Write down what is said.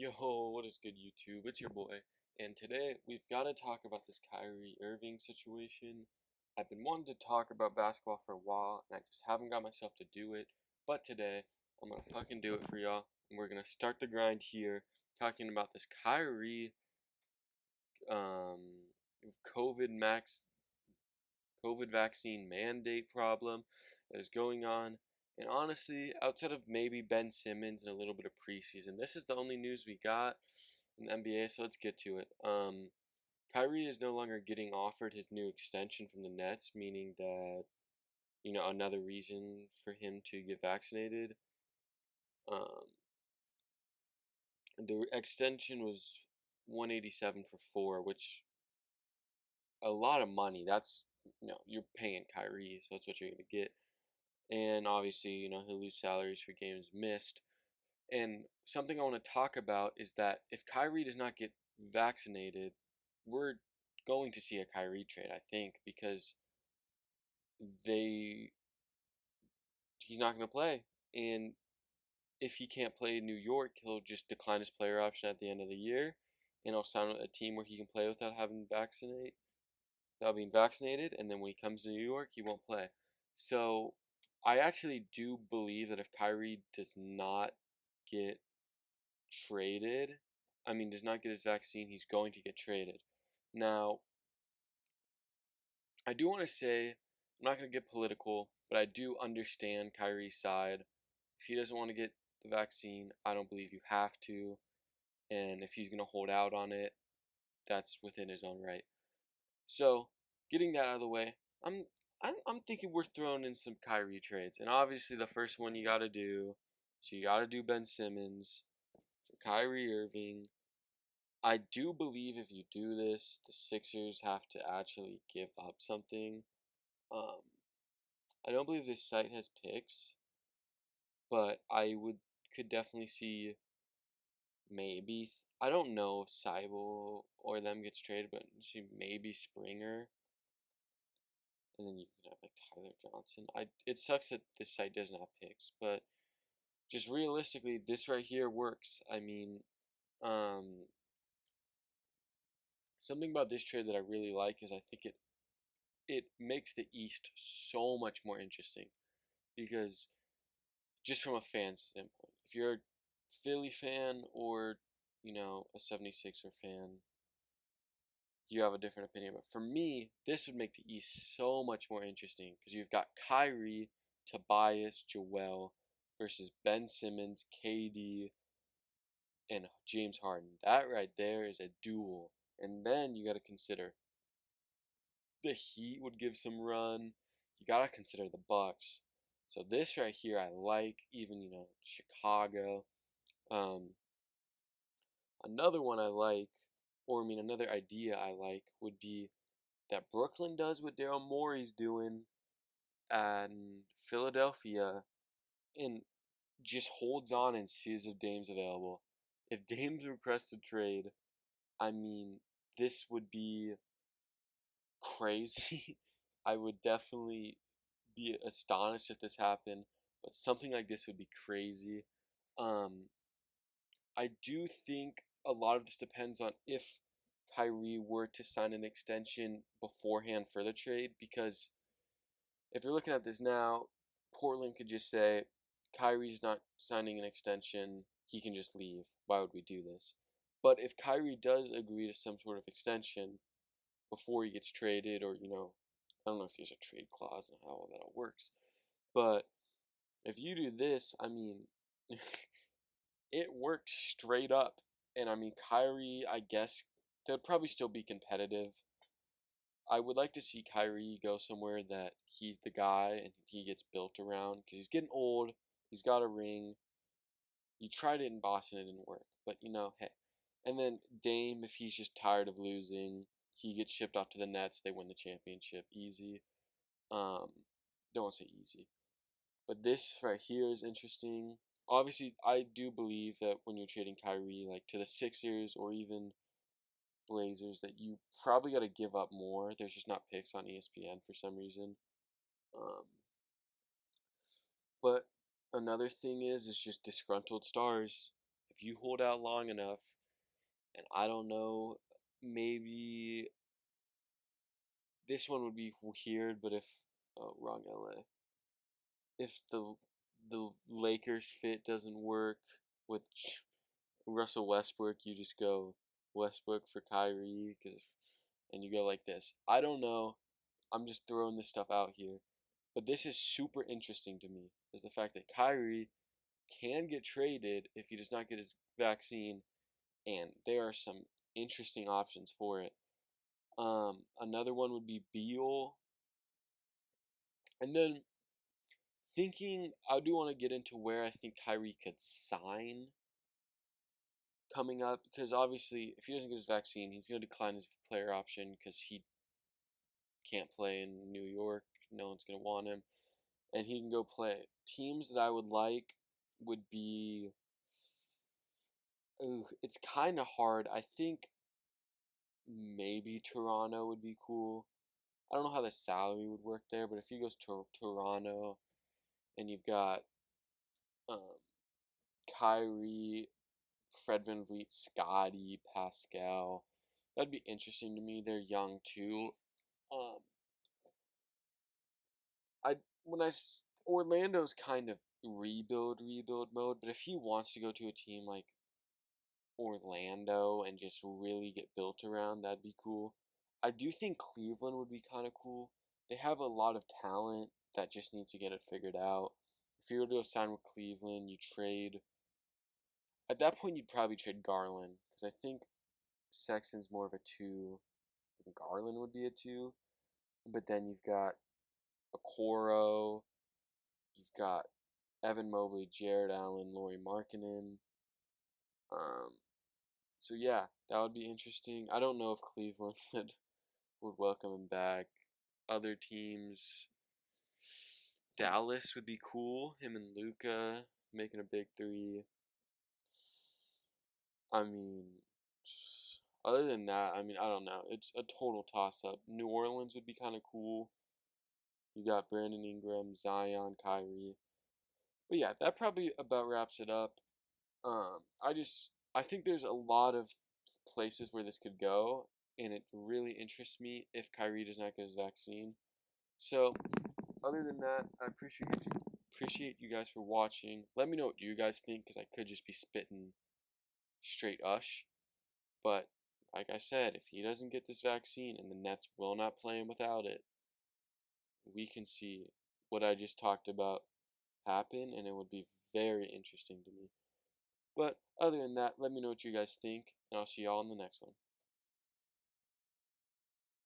Yo, what is good, YouTube? It's your boy, and today we've got to talk about this Kyrie Irving situation. I've been wanting to talk about basketball for a while, and I just haven't got myself to do it. But today, I'm gonna fucking do it for y'all, and we're gonna start the grind here, talking about this Kyrie, um, COVID max, COVID vaccine mandate problem that is going on. And honestly, outside of maybe Ben Simmons and a little bit of preseason, this is the only news we got in the NBA, so let's get to it. Kyrie is no longer getting offered his new extension from the Nets, meaning that, another reason for him to get vaccinated. Um, the extension was 187 for 4, which a lot of money. That's, you're paying Kyrie, so that's what you're going to get. And obviously, he'll lose salaries for games missed. And something I want to talk about is that if Kyrie does not get vaccinated, we're going to see a Kyrie trade, I think, because they he's not going to play. And if he can't play in New York, he'll just decline his player option at the end of the year, and he'll sign with a team where he can play without being vaccinated. And then when he comes to New York, he won't play. So I actually do believe that if Kyrie does not get traded, does not get his vaccine, he's going to get traded. Now, I do want to say, I'm not going to get political, but I do understand Kyrie's side. If he doesn't want to get the vaccine, I don't believe you have to. And if he's going to hold out on it, that's within his own right. So, getting that out of the way, I'm thinking we're throwing in some Kyrie trades. And obviously, the first one you got to do, so you got to do Ben Simmons, Kyrie Irving. I do believe if you do this, the Sixers have to actually give up something. Um, I don't believe this site has picks, but could definitely see maybe I don't know if Seibel or them gets traded, but see maybe Springer, and then you can have like Tyler Johnson. It sucks that this site doesn't have picks, but just realistically, this right here works. Um, something about this trade that I really like is I think it makes the East so much more interesting because just from a fan standpoint, if you're a Philly fan or a 76er fan, you have a different opinion. But for me, this would make the East so much more interesting because you've got Kyrie, Tobias, Joel versus Ben Simmons, KD, and James Harden. That right there is a duel. And then you got to consider the Heat would give some run. You got to consider the Bucks. So this right here I like, even Chicago. Um, another one I like, another idea I like would be that Brooklyn does what Daryl Morey's doing and Philadelphia and just holds on and sees if Dame's available. If Dame's requests a trade, I mean, this would be crazy. I would definitely be astonished if this happened, but something like this would be crazy. Um, I do think a lot of this depends on if Kyrie were to sign an extension beforehand for the trade, because if you're looking at this now, Portland could just say, Kyrie's not signing an extension, he can just leave. Why would we do this? But if Kyrie does agree to some sort of extension before he gets traded, or, I don't know if he has a trade clause and how all that all works. But if you do this, it works straight up. And Kyrie, I guess, they'll probably still be competitive. I would like to see Kyrie go somewhere that he's the guy and he gets built around because he's getting old. He's got a ring. You tried it in Boston, it didn't work. But, hey. And then Dame, if he's just tired of losing, he gets shipped off to the Nets. They win the championship. Easy. Um, don't want to say easy. But this right here is interesting. Obviously, I do believe that when you're trading Kyrie, like to the Sixers or even Blazers, that you probably got to give up more. There's just not picks on ESPN for some reason. Um, but another thing is just disgruntled stars. If if you hold out long enough, and I don't know, maybe this one would be weird, but if oh, wrong LA. If the Lakers fit doesn't work with Russell Westbrook, you just go Westbrook for Kyrie, and you go like this. I don't know. I'm just throwing this stuff out here, but this is super interesting to me. Is the fact that Kyrie can get traded if he does not get his vaccine, and there are some interesting options for it. Another one would be Beal, and then thinking I do want to get into where I think Kyrie could sign coming up, because obviously if he doesn't get his vaccine, he's going to decline his player option because he can't play in New York. No one's going to want him, and he can go play. Teams that I would like would be, ooh, it's kind of hard. I think maybe Toronto would be cool. I don't know how the salary would work there, but if he goes to Toronto and you've got um, Kyrie, Fred VanVleet, Scotty, Pascal, that'd be interesting to me. They're young too. Um, I when I Orlando's kind of rebuild mode, but if he wants to go to a team like Orlando and just really get built around, that'd be cool. I do think Cleveland would be kind of cool. They have a lot of talent that just needs to get it figured out. If you were to sign with Cleveland, you trade. At that point, you'd probably trade Garland because I think Sexton's more of a two. And Garland would be a two. But then you've got Okoro, you've got Evan Mobley, Jared Allen, Lauri Markkanen. Um, so yeah, that would be interesting. I don't know if Cleveland would welcome him back. Other teams, Dallas would be cool. Him and Luka making a big three. I mean, other than that, I mean, I don't know. It's a total toss up. New Orleans would be kind of cool. You got Brandon Ingram, Zion, Kyrie. But yeah, that probably about wraps it up. I think there's a lot of places where this could go, and it really interests me if Kyrie does not get his vaccine. So, other than that, I appreciate you guys for watching. Let me know what you guys think, because I could just be spitting straight ush. But like I said, if he doesn't get this vaccine and the Nets will not play him without it, we can see what I just talked about happen, and it would be very interesting to me. But other than that, let me know what you guys think, and I'll see y'all in the next one.